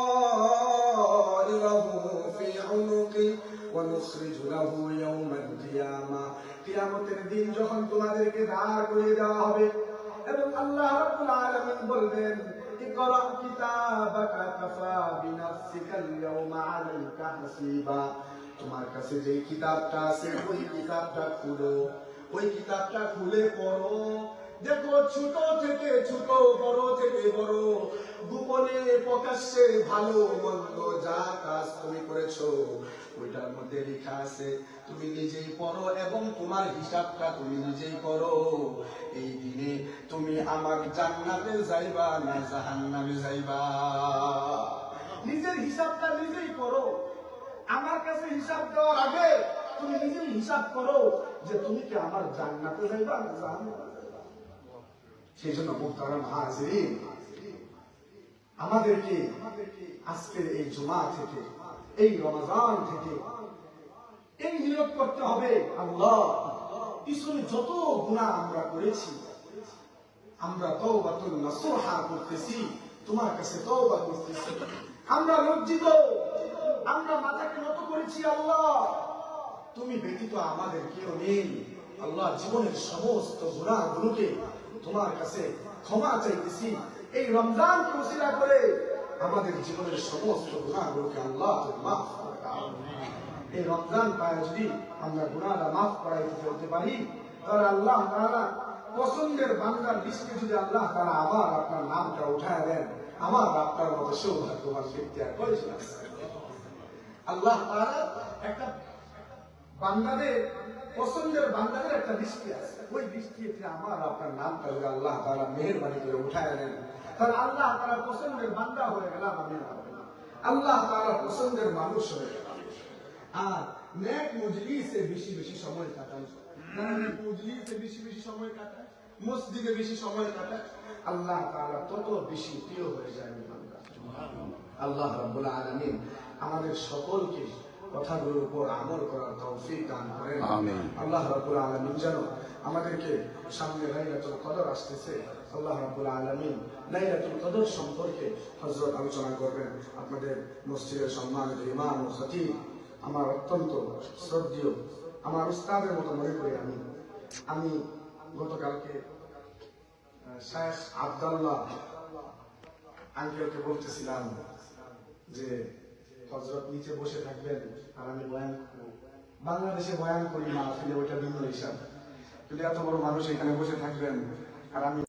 طائره في عنقه ونخرج له يوم القيامة কিয়ামতের দিন যখন তোমাদেরকে দাঁড় করিয়ে দেওয়া হবে এবং আল্লাহ রাব্বুল আলামিন বলবেন ইকরা কিতাবাকা কাফা বিনাফসিকাল ইয়াওমা আলাইকা হাসিবা তোমার কাছে যে কিতাবটা আছে ওই কিতাবটা খুলে পড়ো। দেখো ছোট থেকে ছোট, বড় থেকে বড়, গোপনে প্রকাশ্যে ভালো মন্দ যা কাজ তুমি করেছো ওইটার মধ্যে লেখা আছে। তুমি নিজেই পড়ো এবং তোমার হিসাবটা তুমি নিজেই করো। এই দিনে তুমি আমার জান্নাতে যাইবা না জাহান্নামে যাইবা, নিজের হিসাবটা নিজেই করো। আমার কাছে হিসাব দেওয়ার আগে তুমি নিজেই হিসাব করো যে তুমি কি আমার জান্নাতে যাইবা না জাহান্নামে যাইবা। সেই জন্য মুহতারাম হাজিরিন, আমাদেরকে আজকের এই জুমা থেকে, এই রমজান থেকে এই নিয়ত করতে হবে, আল্লাহ পিছনে যত গুনাহ আমরা করেছি, আমরা তওবাতুন নাসুহা করতেছি, তোমার কাছে তওবা করতেছি। আমরা লজ্জিত, আমরা মাথাকে নত করেছি, আল্লাহ তুমি ব্যতীত আমাদের কেউ নেই। আল্লাহ জীবনের সমস্ত গুনাহগুলোকে তোমার কাছে ক্ষমা চাইতেছি। এই রমজানকে ওসিলা করে আমাদের জীবনের সমস্ত গুনাহগুলোকে আল্লাহ মাফ করে দাও। এই রমজান পায় যদি আমরা গুনাহটা মাফ করাইতে ফেলতে পারি, তাহলে আল্লাহ তাআলা পছন্দের বান্দার লিস্টে যদি আল্লাহ তাআলা আবার আপনার নামটা উঠায় দেন, আমার আপনার মতো সৌভাগ্যবান ব্যক্তি আর কয়জন আছে? আল্লাহ তাআলা একটা বান্দাদের পছন্দের বান্দাদের একটা লিস্ট আছে, ওই লিস্টে আমার আপনার নামটা যদি আল্লাহ তাআলা মেহেরবানি করে উঠায় দেন, তাহলে আল্লাহ তাআলা পছন্দের বান্দা হয়ে গেলাম আমি, আল্লাহ তাআলা পছন্দের মানুষ হয়ে গেলাম। আর নেক মজলিসে বেশি বেশি সময় কাটান, নেক মজলিসে বেশি বেশি সময় কাটায়, মসজিদে বেশি সময় কাটায়, আল্লাহ তাআলা তত বেশি প্রিয় হয়ে যায় বান্দা। আল্লাহ রাব্বুল আলামিন আমাদের সকলকে কথাগুলোর উপর আমল করার তৌফিক দান করেন, আমিন। আল্লাহ রাব্বুল আলামিন যেন আমাদেরকে, সামনে লাইলাতুল কদর আসতেছে, আল্লাহ রাব্বুল আলামিন লাইলাতুল কদর সম্পর্কে হযরত আলোচনা করবেন। আপনাদের মসজিদের সম্মানিত ইমাম ও খতিব, আমার অত্যন্ত শ্রদ্ধেয়, আমার উস্তাদের মতো মনে করি আমি গতকালকে শেখ আব্দুল্লাহ আঙ্কেলকে বলতেছিলাম যে হযরত নিচে বসে থাকবেন আর আমি বয়ান করব। বাংলাদেশে বয়ান করি না, আসলে ওইটা ভিন্ন হিসাব, কিন্তু এত বড় মানুষ এখানে বসে থাকবেন আর আমি